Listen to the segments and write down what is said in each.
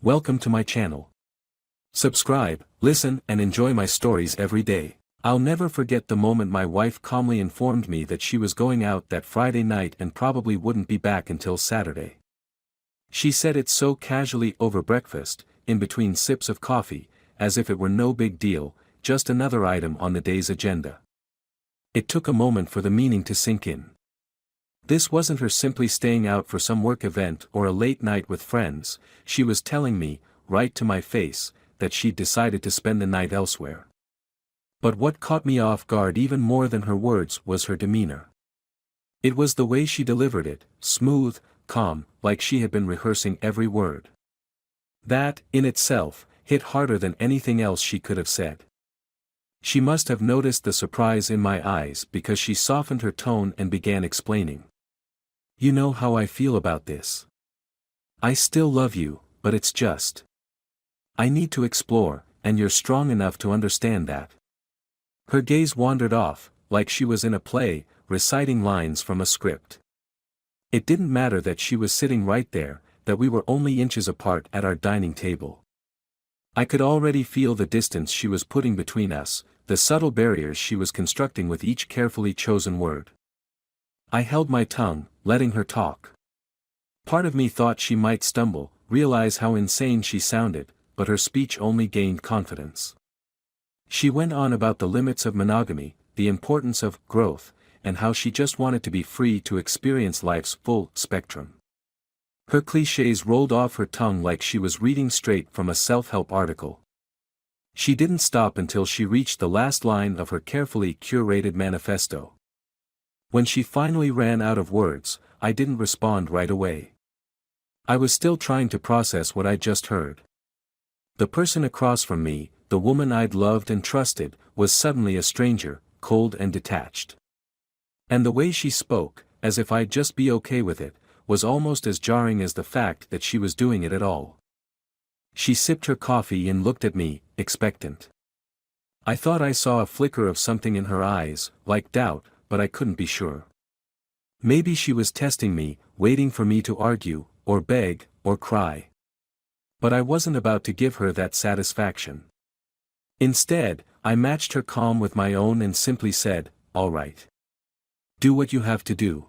Welcome to my channel. Subscribe, listen, and enjoy my stories every day. I'll never forget the moment my wife calmly informed me that she was going out that Friday night and probably wouldn't be back until Saturday. She said it so casually over breakfast, in between sips of coffee, as if it were no big deal, just another item on the day's agenda. It took a moment for the meaning to sink in. This wasn't her simply staying out for some work event or a late night with friends. She was telling me, right to my face, that she'd decided to spend the night elsewhere. But what caught me off guard even more than her words was her demeanor. It was the way she delivered it, smooth, calm, like she had been rehearsing every word. That, in itself, hit harder than anything else she could have said. She must have noticed the surprise in my eyes because she softened her tone and began explaining. "You know how I feel about this. I still love you, but it's just. I need to explore, and you're strong enough to understand that." Her gaze wandered off, like she was in a play, reciting lines from a script. It didn't matter that she was sitting right there, that we were only inches apart at our dining table. I could already feel the distance she was putting between us, the subtle barriers she was constructing with each carefully chosen word. I held my tongue, letting her talk. Part of me thought she might stumble, realize how insane she sounded, but her speech only gained confidence. She went on about the limits of monogamy, the importance of growth, and how she just wanted to be free to experience life's full spectrum. Her clichés rolled off her tongue like she was reading straight from a self-help article. She didn't stop until she reached the last line of her carefully curated manifesto. When she finally ran out of words, I didn't respond right away. I was still trying to process what I'd just heard. The person across from me, the woman I'd loved and trusted, was suddenly a stranger, cold and detached. And the way she spoke, as if I'd just be okay with it, was almost as jarring as the fact that she was doing it at all. She sipped her coffee and looked at me, expectant. I thought I saw a flicker of something in her eyes, like doubt, but I couldn't be sure. Maybe she was testing me, waiting for me to argue, or beg, or cry. But I wasn't about to give her that satisfaction. Instead, I matched her calm with my own and simply said, "All right. Do what you have to do."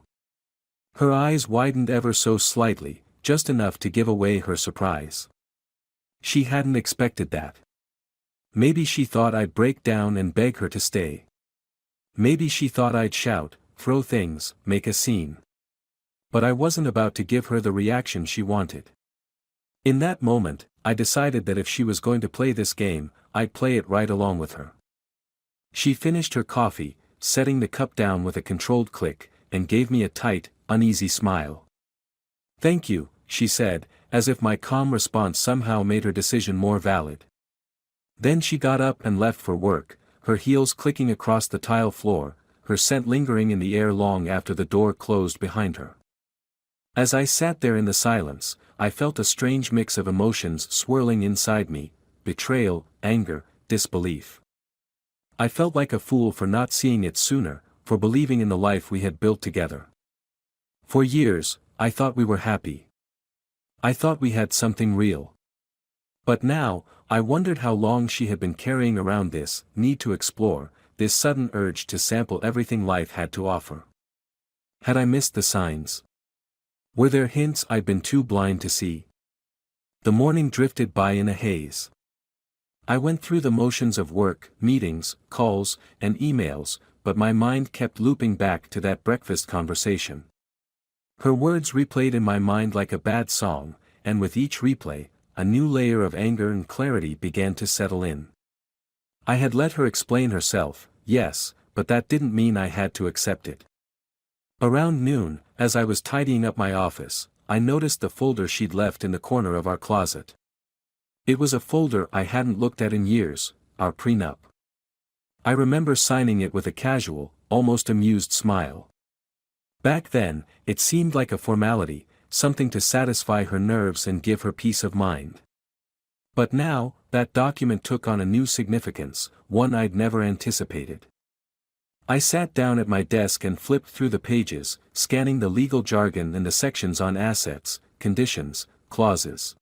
Her eyes widened ever so slightly, just enough to give away her surprise. She hadn't expected that. Maybe she thought I'd break down and beg her to stay. Maybe she thought I'd shout, throw things, make a scene. But I wasn't about to give her the reaction she wanted. In that moment, I decided that if she was going to play this game, I'd play it right along with her. She finished her coffee, setting the cup down with a controlled click, and gave me a tight, uneasy smile. "Thank you," she said, as if my calm response somehow made her decision more valid. Then she got up and left for work, her heels clicking across the tile floor, her scent lingering in the air long after the door closed behind her. As I sat there in the silence, I felt a strange mix of emotions swirling inside me: betrayal, anger, disbelief. I felt like a fool for not seeing it sooner, for believing in the life we had built together. For years, I thought we were happy. I thought we had something real. But now, I wondered how long she had been carrying around this need to explore, this sudden urge to sample everything life had to offer. Had I missed the signs? Were there hints I'd been too blind to see? The morning drifted by in a haze. I went through the motions of work, meetings, calls, and emails, but my mind kept looping back to that breakfast conversation. Her words replayed in my mind like a bad song, and with each replay, a new layer of anger and clarity began to settle in. I had let her explain herself, yes, but that didn't mean I had to accept it. Around noon, as I was tidying up my office, I noticed the folder she'd left in the corner of our closet. It was a folder I hadn't looked at in years, our prenup. I remember signing it with a casual, almost amused smile. Back then, it seemed like a formality, something to satisfy her nerves and give her peace of mind. But now, that document took on a new significance, one I'd never anticipated. I sat down at my desk and flipped through the pages, scanning the legal jargon and the sections on assets, conditions, clauses.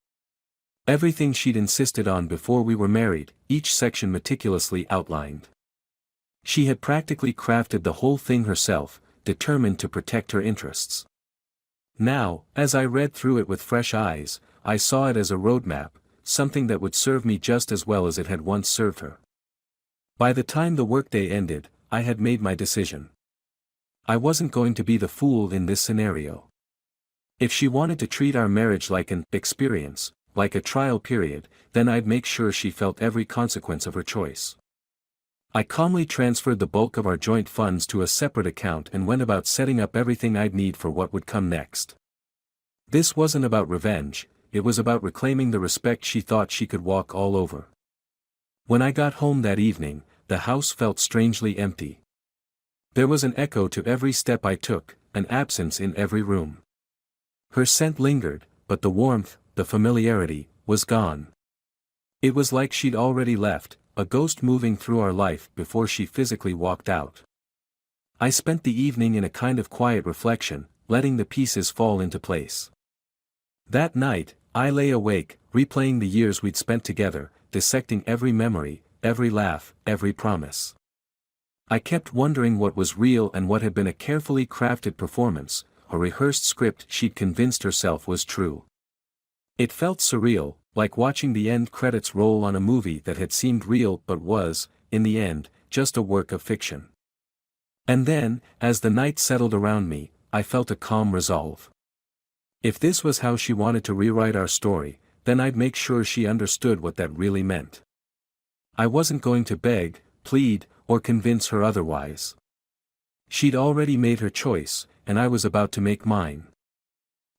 Everything she'd insisted on before we were married, each section meticulously outlined. She had practically crafted the whole thing herself, determined to protect her interests. Now, as I read through it with fresh eyes, I saw it as a roadmap, something that would serve me just as well as it had once served her. By the time the workday ended, I had made my decision. I wasn't going to be the fool in this scenario. If she wanted to treat our marriage like an experience, like a trial period, then I'd make sure she felt every consequence of her choice. I calmly transferred the bulk of our joint funds to a separate account and went about setting up everything I'd need for what would come next. This wasn't about revenge, it was about reclaiming the respect she thought she could walk all over. When I got home that evening, the house felt strangely empty. There was an echo to every step I took, an absence in every room. Her scent lingered, but the warmth, the familiarity, was gone. It was like she'd already left, a ghost moving through our life before she physically walked out. I spent the evening in a kind of quiet reflection, letting the pieces fall into place. That night, I lay awake, replaying the years we'd spent together, dissecting every memory, every laugh, every promise. I kept wondering what was real and what had been a carefully crafted performance, a rehearsed script she'd convinced herself was true. It felt surreal, like watching the end credits roll on a movie that had seemed real but was, in the end, just a work of fiction. And then, as the night settled around me, I felt a calm resolve. If this was how she wanted to rewrite our story, then I'd make sure she understood what that really meant. I wasn't going to beg, plead, or convince her otherwise. She'd already made her choice, and I was about to make mine.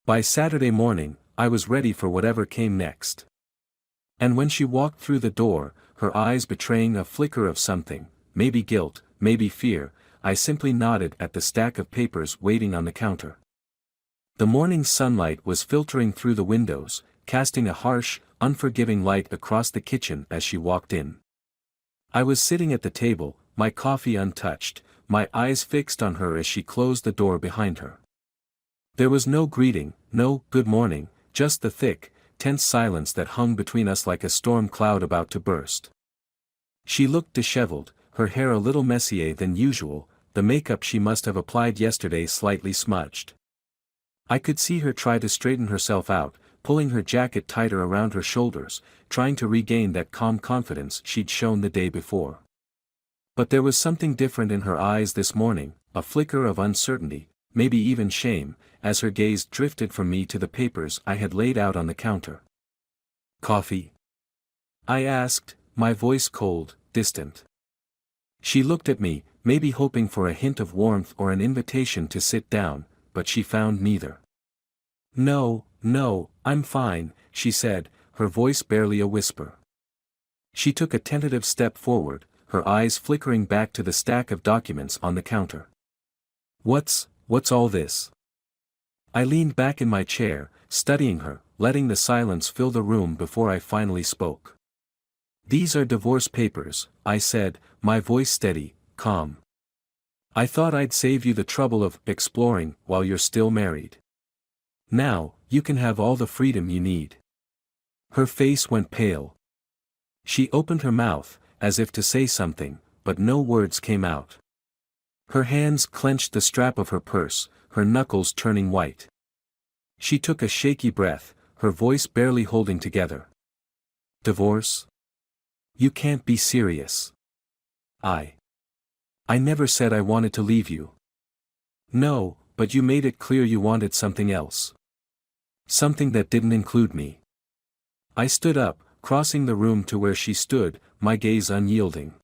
By Saturday morning, I was ready for whatever came next. And when she walked through the door, her eyes betraying a flicker of something, maybe guilt, maybe fear, I simply nodded at the stack of papers waiting on the counter. The morning sunlight was filtering through the windows, casting a harsh, unforgiving light across the kitchen as she walked in. I was sitting at the table, my coffee untouched, my eyes fixed on her as she closed the door behind her. There was no greeting, no good morning, just the thick, tense silence that hung between us like a storm cloud about to burst. She looked disheveled, her hair a little messier than usual, the makeup she must have applied yesterday slightly smudged. I could see her try to straighten herself out, pulling her jacket tighter around her shoulders, trying to regain that calm confidence she'd shown the day before. But there was something different in her eyes this morning, a flicker of uncertainty, maybe even shame, as her gaze drifted from me to the papers I had laid out on the counter. "Coffee?" I asked, my voice cold, distant. She looked at me, maybe hoping for a hint of warmth or an invitation to sit down, but she found neither. "No, I'm fine," she said, her voice barely a whisper. She took a tentative step forward, her eyes flickering back to the stack of documents on the counter. What's all this?" I leaned back in my chair, studying her, letting the silence fill the room before I finally spoke. "These are divorce papers," I said, my voice steady, calm. "I thought I'd save you the trouble of exploring while you're still married. Now, you can have all the freedom you need." Her face went pale. She opened her mouth, as if to say something, but no words came out. Her hands clenched the strap of her purse, her knuckles turning white. She took a shaky breath, her voice barely holding together. "Divorce? You can't be serious." I never said I wanted to leave you." "No, but you made it clear you wanted something else. Something that didn't include me." I stood up, crossing the room to where she stood, my gaze unyielding.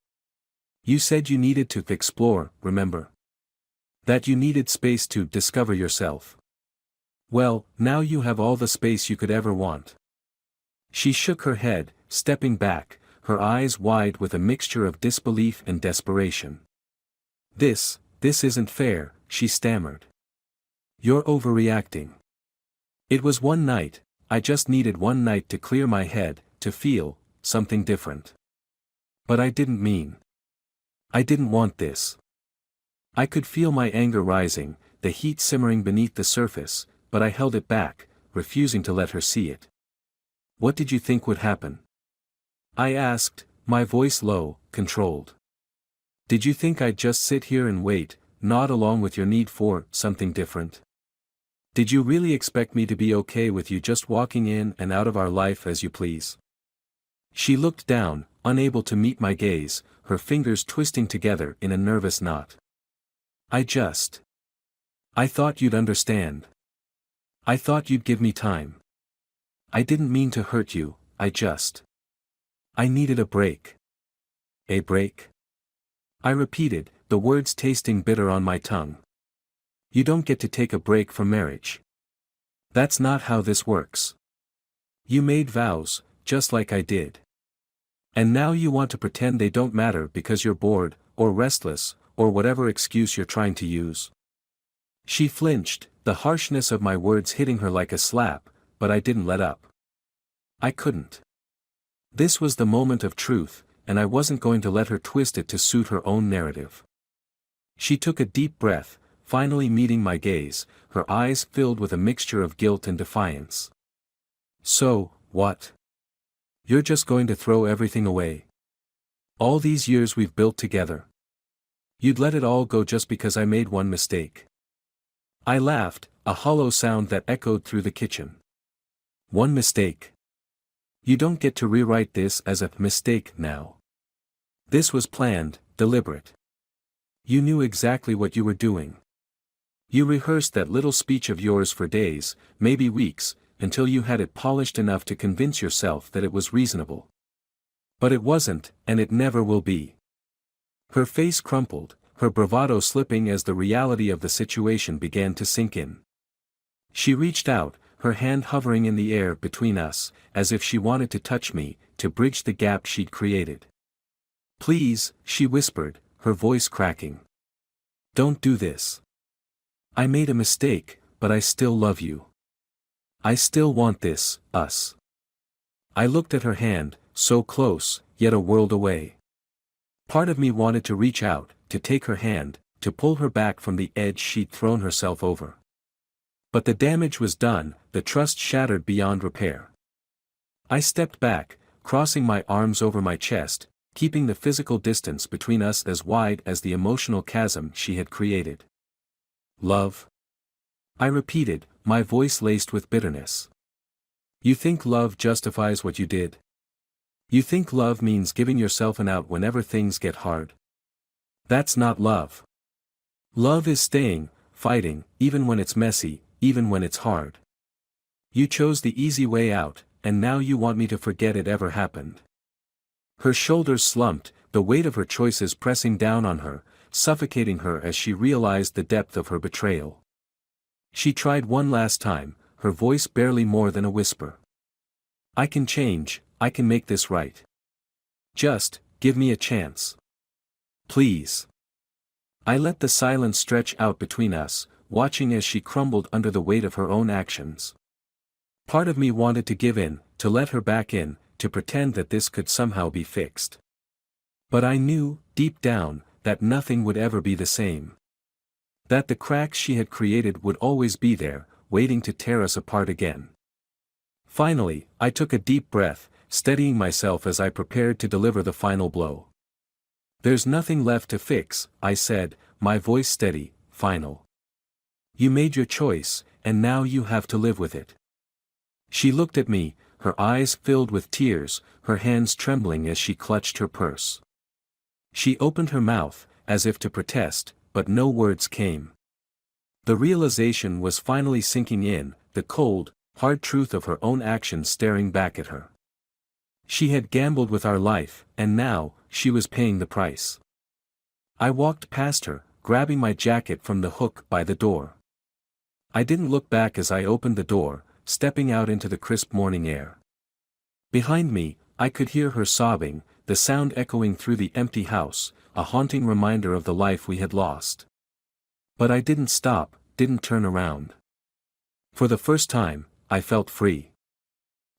"You said you needed to explore, remember? That you needed space to discover yourself. Well, now you have all the space you could ever want." She shook her head, stepping back, her eyes wide with a mixture of disbelief and desperation. This isn't fair," she stammered. "You're overreacting. It was one night, I just needed one night to clear my head, to feel something different. But I didn't want this." I could feel my anger rising, the heat simmering beneath the surface, but I held it back, refusing to let her see it. What did you think would happen? I asked, my voice low, controlled. Did you think I'd just sit here and wait, nod along with your need for something different? Did you really expect me to be okay with you just walking in and out of our life as you please? She looked down, unable to meet my gaze, her fingers twisting together in a nervous knot. I thought you'd understand. I thought you'd give me time. I didn't mean to hurt you, I needed a break. A break? I repeated, the words tasting bitter on my tongue. You don't get to take a break from marriage. That's not how this works. You made vows, just like I did. And now you want to pretend they don't matter because you're bored, or restless, or whatever excuse you're trying to use. She flinched, the harshness of my words hitting her like a slap, but I didn't let up. I couldn't. This was the moment of truth, and I wasn't going to let her twist it to suit her own narrative. She took a deep breath, finally meeting my gaze, her eyes filled with a mixture of guilt and defiance. So, what? You're just going to throw everything away? All these years we've built together? You'd let it all go just because I made one mistake? I laughed, a hollow sound that echoed through the kitchen. One mistake? You don't get to rewrite this as a mistake now. This was planned, deliberate. You knew exactly what you were doing. You rehearsed that little speech of yours for days, maybe weeks, until you had it polished enough to convince yourself that it was reasonable. But it wasn't, and it never will be. Her face crumpled, her bravado slipping as the reality of the situation began to sink in. She reached out, her hand hovering in the air between us, as if she wanted to touch me, to bridge the gap she'd created. Please, she whispered, her voice cracking. Don't do this. I made a mistake, but I still love you. I still want this, us. I looked at her hand, so close, yet a world away. Part of me wanted to reach out, to take her hand, to pull her back from the edge she'd thrown herself over. But the damage was done, the trust shattered beyond repair. I stepped back, crossing my arms over my chest, keeping the physical distance between us as wide as the emotional chasm she had created. Love? I repeated, my voice laced with bitterness. You think love justifies what you did? You think love means giving yourself an out whenever things get hard? That's not love. Love is staying, fighting, even when it's messy, even when it's hard. You chose the easy way out, and now you want me to forget it ever happened. Her shoulders slumped, the weight of her choices pressing down on her, suffocating her as she realized the depth of her betrayal. She tried one last time, her voice barely more than a whisper. I can change, I can make this right. Just, give me a chance. Please. I let the silence stretch out between us, watching as she crumbled under the weight of her own actions. Part of me wanted to give in, to let her back in, to pretend that this could somehow be fixed. But I knew, deep down, that nothing would ever be the same. That the cracks she had created would always be there, waiting to tear us apart again. Finally, I took a deep breath, steadying myself as I prepared to deliver the final blow. There's nothing left to fix, I said, my voice steady, final. You made your choice, and now you have to live with it. She looked at me, her eyes filled with tears, her hands trembling as she clutched her purse. She opened her mouth, as if to protest, but no words came. The realization was finally sinking in, the cold, hard truth of her own actions staring back at her. She had gambled with our life, and now, she was paying the price. I walked past her, grabbing my jacket from the hook by the door. I didn't look back as I opened the door, stepping out into the crisp morning air. Behind me, I could hear her sobbing, the sound echoing through the empty house, a haunting reminder of the life we had lost. But I didn't stop, didn't turn around. For the first time, I felt free.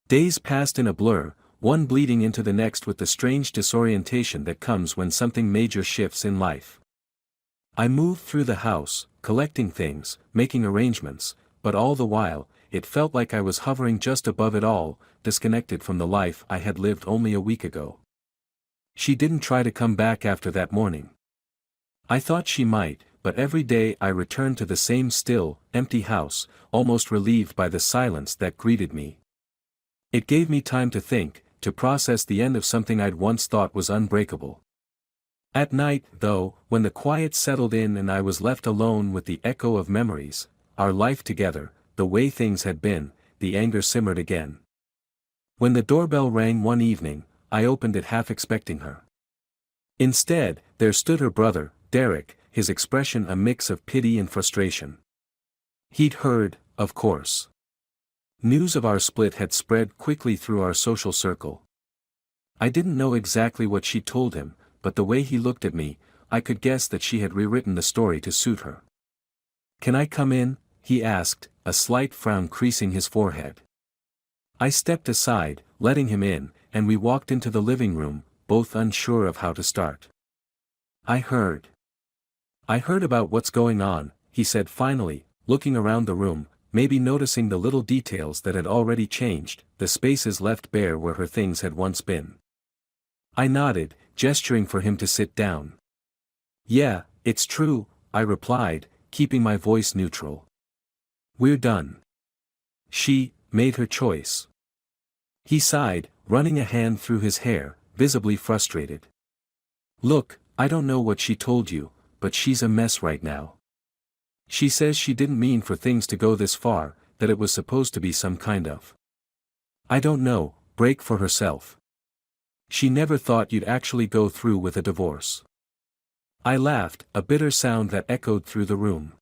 Days passed in a blur, one bleeding into the next with the strange disorientation that comes when something major shifts in life. I moved through the house, collecting things, making arrangements, but all the while, it felt like I was hovering just above it all, disconnected from the life I had lived only a week ago. She didn't try to come back after that morning. I thought she might, but every day I returned to the same still, empty house, almost relieved by the silence that greeted me. It gave me time to think, to process the end of something I'd once thought was unbreakable. At night, though, when the quiet settled in and I was left alone with the echo of memories, our life together, the way things had been, the anger simmered again. When the doorbell rang one evening, I opened it half expecting her. Instead, there stood her brother, Derek, his expression a mix of pity and frustration. He'd heard, of course. News of our split had spread quickly through our social circle. I didn't know exactly what she told him, but the way he looked at me, I could guess that she had rewritten the story to suit her. "Can I come in?" he asked, a slight frown creasing his forehead. I stepped aside, letting him in, and we walked into the living room, both unsure of how to start. I heard about what's going on," he said finally, looking around the room, maybe noticing the little details that had already changed, the spaces left bare where her things had once been. I nodded, gesturing for him to sit down. "Yeah, it's true," I replied, keeping my voice neutral. "We're done. She made her choice." He sighed, running a hand through his hair, visibly frustrated. "Look, I don't know what she told you, but she's a mess right now. She says she didn't mean for things to go this far, that it was supposed to be some kind of, I don't know, break for herself. She never thought you'd actually go through with a divorce." I laughed, a bitter sound that echoed through the room.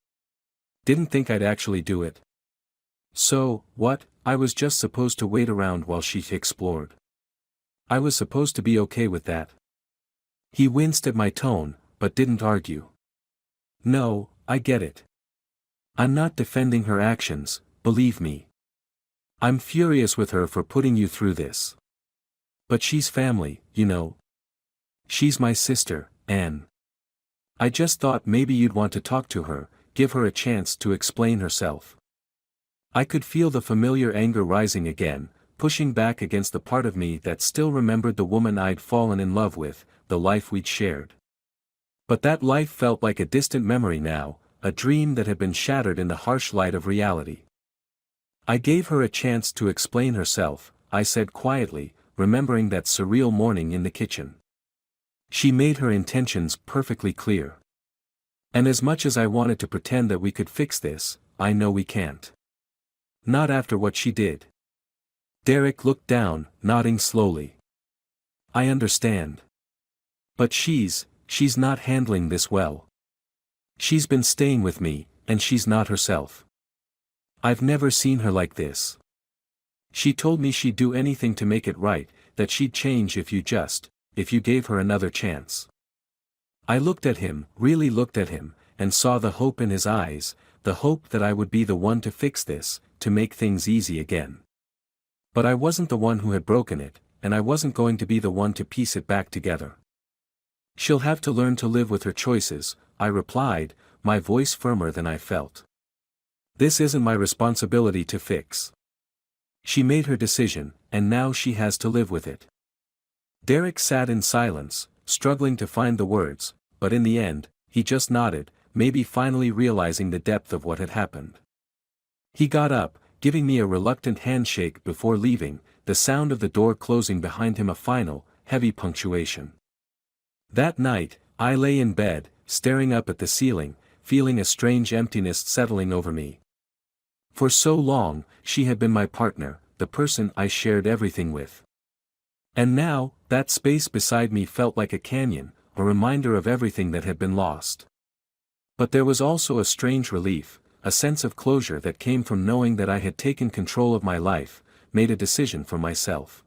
"Didn't think I'd actually do it. So, what, I was just supposed to wait around while she explored. I was supposed to be okay with that." He winced at my tone, but didn't argue. "No, I get it. I'm not defending her actions, believe me. I'm furious with her for putting you through this. But she's family, you know. She's my sister, Anne. I just thought maybe you'd want to talk to her, give her a chance to explain herself." I could feel the familiar anger rising again, pushing back against the part of me that still remembered the woman I'd fallen in love with, the life we'd shared. But that life felt like a distant memory now, a dream that had been shattered in the harsh light of reality. "I gave her a chance to explain herself," I said quietly, remembering that surreal morning in the kitchen. "She made her intentions perfectly clear. And as much as I wanted to pretend that we could fix this, I know we can't. Not after what she did." Derek looked down, nodding slowly. "I understand. But she's not handling this well. She's been staying with me, and she's not herself. I've never seen her like this. She told me she'd do anything to make it right, that she'd change if you gave her another chance." I looked at him, really looked at him, and saw the hope in his eyes, the hope that I would be the one to fix this, to make things easy again. But I wasn't the one who had broken it, and I wasn't going to be the one to piece it back together. "She'll have to learn to live with her choices," I replied, my voice firmer than I felt. "This isn't my responsibility to fix. She made her decision, and now she has to live with it." Derek sat in silence, struggling to find the words, but in the end, he just nodded, maybe finally realizing the depth of what had happened. He got up, giving me a reluctant handshake before leaving, the sound of the door closing behind him a final, heavy punctuation. That night, I lay in bed, staring up at the ceiling, feeling a strange emptiness settling over me. For so long, she had been my partner, the person I shared everything with. And now, that space beside me felt like a canyon, a reminder of everything that had been lost. But there was also a strange relief, a sense of closure that came from knowing that I had taken control of my life, made a decision for myself.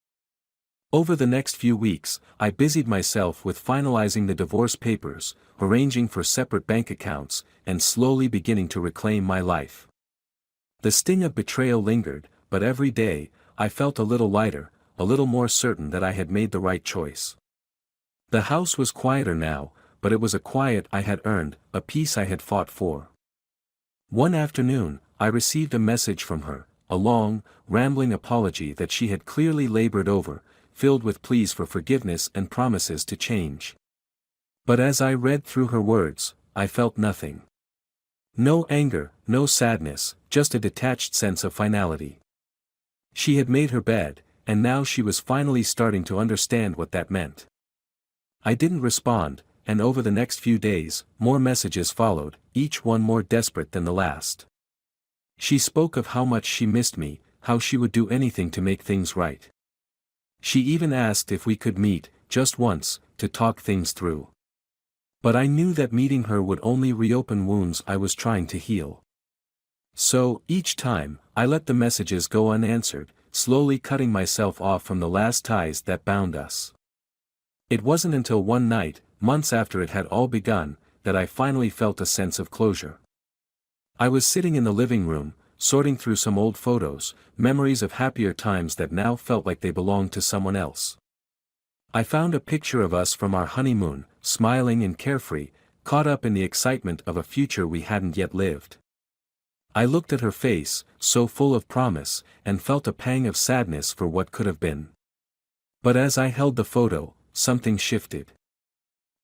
Over the next few weeks, I busied myself with finalizing the divorce papers, arranging for separate bank accounts, and slowly beginning to reclaim my life. The sting of betrayal lingered, but every day, I felt a little lighter, a little more certain that I had made the right choice. The house was quieter now, but it was a quiet I had earned, a peace I had fought for. One afternoon, I received a message from her, a long, rambling apology that she had clearly labored over, filled with pleas for forgiveness and promises to change. But as I read through her words, I felt nothing. No anger, no sadness, just a detached sense of finality. She had made her bed, and now she was finally starting to understand what that meant. I didn't respond, and over the next few days, more messages followed, each one more desperate than the last. She spoke of how much she missed me, how she would do anything to make things right. She even asked if we could meet, just once, to talk things through. But I knew that meeting her would only reopen wounds I was trying to heal. So, each time, I let the messages go unanswered, slowly cutting myself off from the last ties that bound us. It wasn't until one night, months after it had all begun, that I finally felt a sense of closure. I was sitting in the living room, sorting through some old photos, memories of happier times that now felt like they belonged to someone else. I found a picture of us from our honeymoon, smiling and carefree, caught up in the excitement of a future we hadn't yet lived. I looked at her face, so full of promise, and felt a pang of sadness for what could have been. But as I held the photo, something shifted.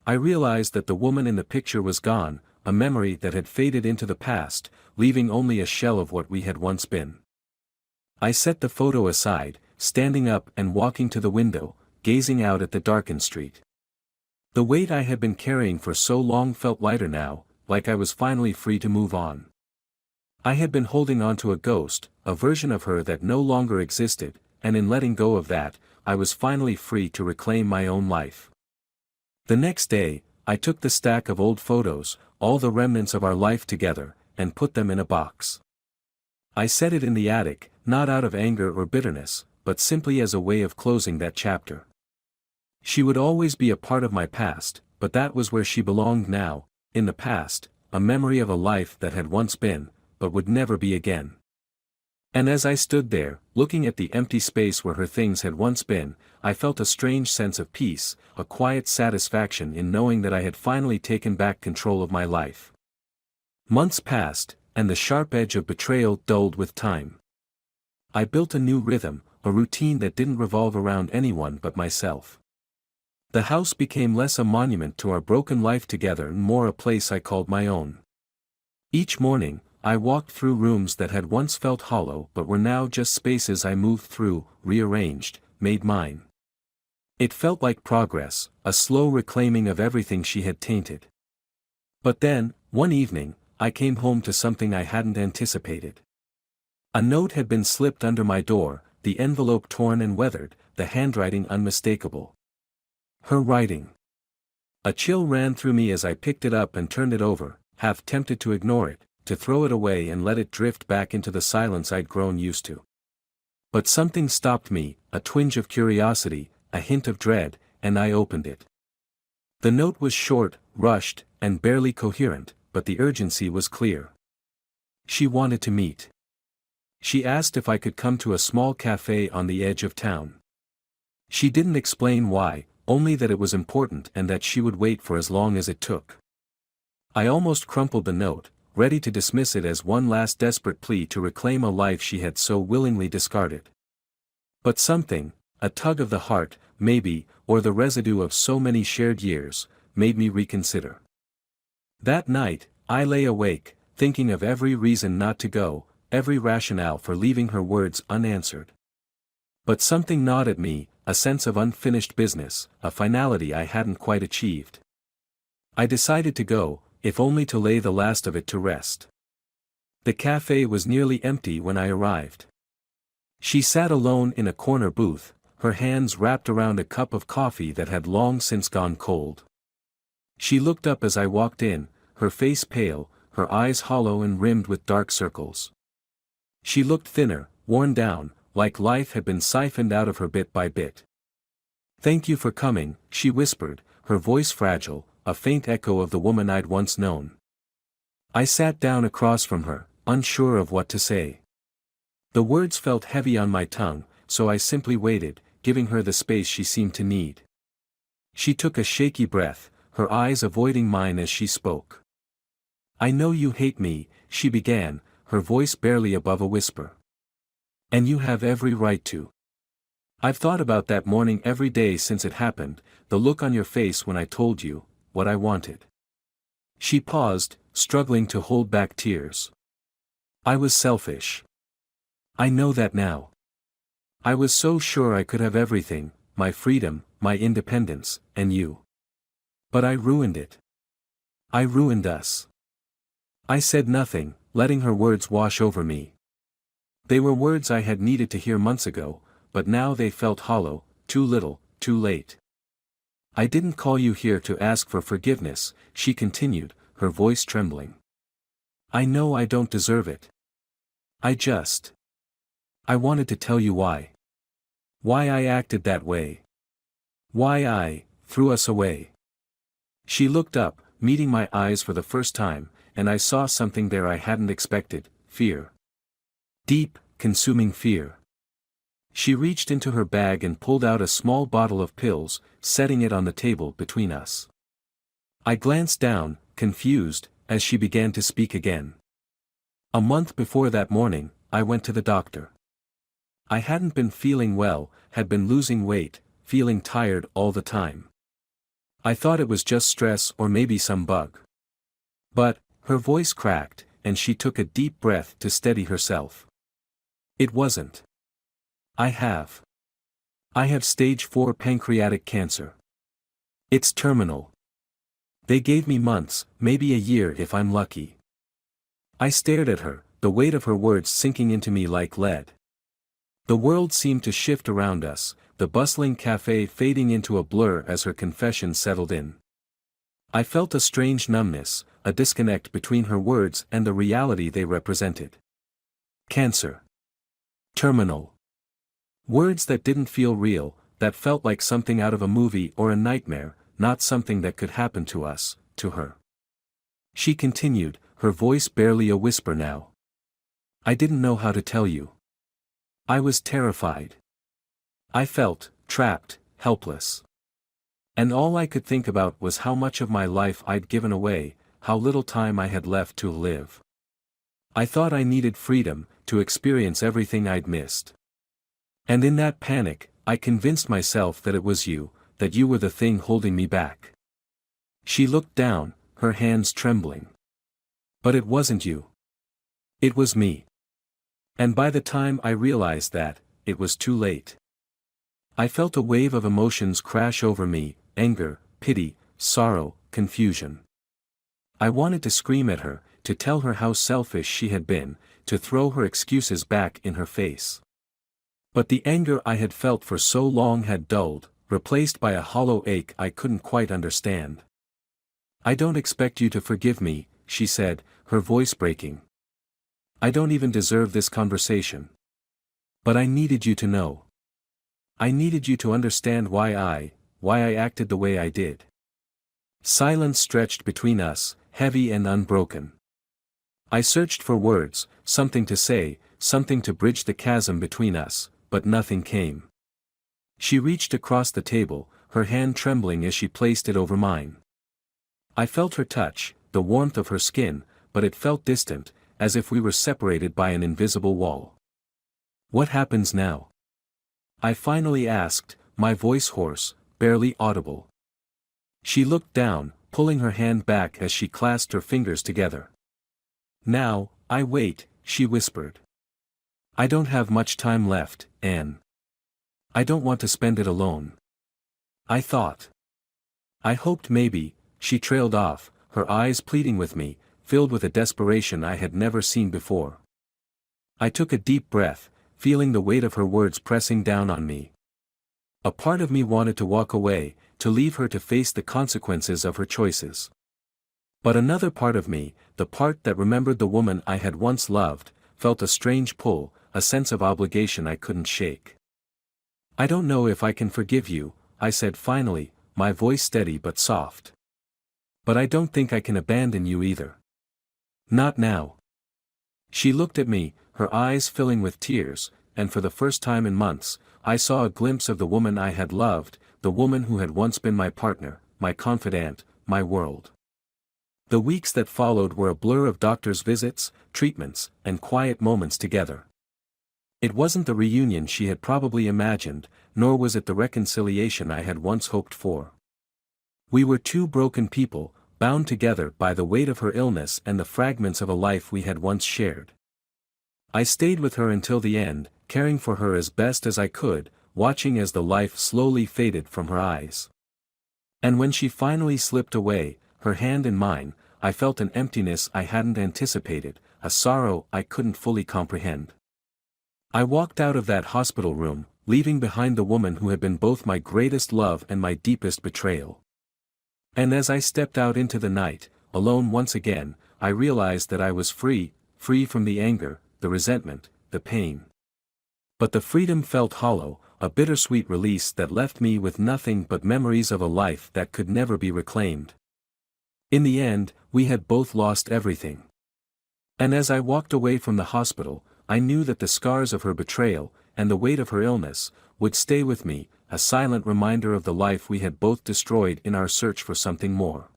I realized that the woman in the picture was gone, a memory that had faded into the past, leaving only a shell of what we had once been. I set the photo aside, standing up and walking to the window, gazing out at the darkened street. The weight I had been carrying for so long felt lighter now, like I was finally free to move on. I had been holding on to a ghost, a version of her that no longer existed, and in letting go of that, I was finally free to reclaim my own life. The next day, I took the stack of old photos, all the remnants of our life together, and put them in a box. I set it in the attic, not out of anger or bitterness, but simply as a way of closing that chapter. She would always be a part of my past, but that was where she belonged now, in the past, a memory of a life that had once been, but would never be again. And as I stood there, looking at the empty space where her things had once been, I felt a strange sense of peace, a quiet satisfaction in knowing that I had finally taken back control of my life. Months passed, and the sharp edge of betrayal dulled with time. I built a new rhythm, a routine that didn't revolve around anyone but myself. The house became less a monument to our broken life together and more a place I called my own. Each morning, I walked through rooms that had once felt hollow but were now just spaces I moved through, rearranged, made mine. It felt like progress, a slow reclaiming of everything she had tainted. But then, one evening, I came home to something I hadn't anticipated. A note had been slipped under my door, the envelope torn and weathered, the handwriting unmistakable. Her writing. A chill ran through me as I picked it up and turned it over, half tempted to ignore it, to throw it away and let it drift back into the silence I'd grown used to. But something stopped me, a twinge of curiosity, a hint of dread, and I opened it. The note was short, rushed, and barely coherent, but the urgency was clear. She wanted to meet. She asked if I could come to a small cafe on the edge of town. She didn't explain why, only that it was important and that she would wait for as long as it took. I almost crumpled the note, ready to dismiss it as one last desperate plea to reclaim a life she had so willingly discarded. But something, a tug of the heart, maybe, or the residue of so many shared years, made me reconsider. That night, I lay awake, thinking of every reason not to go, every rationale for leaving her words unanswered. But something gnawed at me, a sense of unfinished business, a finality I hadn't quite achieved. I decided to go, if only to lay the last of it to rest. The cafe was nearly empty when I arrived. She sat alone in a corner booth, her hands wrapped around a cup of coffee that had long since gone cold. She looked up as I walked in, her face pale, her eyes hollow and rimmed with dark circles. She looked thinner, worn down, like life had been siphoned out of her bit by bit. "Thank you for coming," she whispered, her voice fragile, a faint echo of the woman I'd once known. I sat down across from her, unsure of what to say. The words felt heavy on my tongue, so I simply waited, giving her the space she seemed to need. She took a shaky breath, her eyes avoiding mine as she spoke. "I know you hate me," she began, her voice barely above a whisper. And you have every right to. I've thought about that morning every day since it happened, the look on your face when I told you what I wanted. She paused, struggling to hold back tears. I was selfish. I know that now. I was so sure I could have everything, my freedom, my independence, and you. But I ruined it. I ruined us. I said nothing, letting her words wash over me. They were words I had needed to hear months ago, but now they felt hollow, too little, too late. I didn't call you here to ask for forgiveness, she continued, her voice trembling. I know I don't deserve it. I wanted to tell you why. Why I acted that way. Why I threw us away. She looked up, meeting my eyes for the first time, and I saw something there I hadn't expected, fear. Deep, consuming fear. She reached into her bag and pulled out a small bottle of pills, setting it on the table between us. I glanced down, confused, as she began to speak again. A month before that morning, I went to the doctor. I hadn't been feeling well, had been losing weight, feeling tired all the time. I thought it was just stress or maybe some bug. But, her voice cracked, and she took a deep breath to steady herself. It wasn't. I have stage 4 pancreatic cancer. It's terminal. They gave me months, maybe a year if I'm lucky. I stared at her, the weight of her words sinking into me like lead. The world seemed to shift around us, the bustling cafe fading into a blur as her confession settled in. I felt a strange numbness, a disconnect between her words and the reality they represented. Cancer. Terminal. Words that didn't feel real, that felt like something out of a movie or a nightmare, not something that could happen to us, to her. She continued, her voice barely a whisper now. I didn't know how to tell you. I was terrified. I felt trapped, helpless. And all I could think about was how much of my life I'd given away, how little time I had left to live. I thought I needed freedom, to experience everything I'd missed. And in that panic, I convinced myself that it was you, that you were the thing holding me back. She looked down, her hands trembling. But it wasn't you. It was me. And by the time I realized that, it was too late. I felt a wave of emotions crash over me, anger, pity, sorrow, confusion. I wanted to scream at her, to tell her how selfish she had been, to throw her excuses back in her face. But the anger I had felt for so long had dulled, replaced by a hollow ache I couldn't quite understand. I don't expect you to forgive me, she said, her voice breaking. I don't even deserve this conversation. But I needed you to know. I needed you to understand why I acted the way I did. Silence stretched between us, heavy and unbroken. I searched for words, something to say, something to bridge the chasm between us, but nothing came. She reached across the table, her hand trembling as she placed it over mine. I felt her touch, the warmth of her skin, but it felt distant, as if we were separated by an invisible wall. What happens now? I finally asked, my voice hoarse, barely audible. She looked down, pulling her hand back as she clasped her fingers together. Now, I wait, she whispered. I don't have much time left, Anne. I don't want to spend it alone. I thought. I hoped maybe, she trailed off, her eyes pleading with me, filled with a desperation I had never seen before. I took a deep breath, feeling the weight of her words pressing down on me. A part of me wanted to walk away, to leave her to face the consequences of her choices. But another part of me, the part that remembered the woman I had once loved, felt a strange pull, a sense of obligation I couldn't shake. I don't know if I can forgive you, I said finally, my voice steady but soft. But I don't think I can abandon you either. Not now. She looked at me, her eyes filling with tears, and for the first time in months, I saw a glimpse of the woman I had loved, the woman who had once been my partner, my confidant, my world. The weeks that followed were a blur of doctor's visits, treatments, and quiet moments together. It wasn't the reunion she had probably imagined, nor was it the reconciliation I had once hoped for. We were two broken people, bound together by the weight of her illness and the fragments of a life we had once shared. I stayed with her until the end, caring for her as best as I could, watching as the life slowly faded from her eyes. And when she finally slipped away, her hand in mine, I felt an emptiness I hadn't anticipated, a sorrow I couldn't fully comprehend. I walked out of that hospital room, leaving behind the woman who had been both my greatest love and my deepest betrayal. And as I stepped out into the night, alone once again, I realized that I was free from the anger, the resentment, the pain. But the freedom felt hollow, a bittersweet release that left me with nothing but memories of a life that could never be reclaimed. In the end, we had both lost everything. And as I walked away from the hospital, I knew that the scars of her betrayal, and the weight of her illness, would stay with me, a silent reminder of the life we had both destroyed in our search for something more.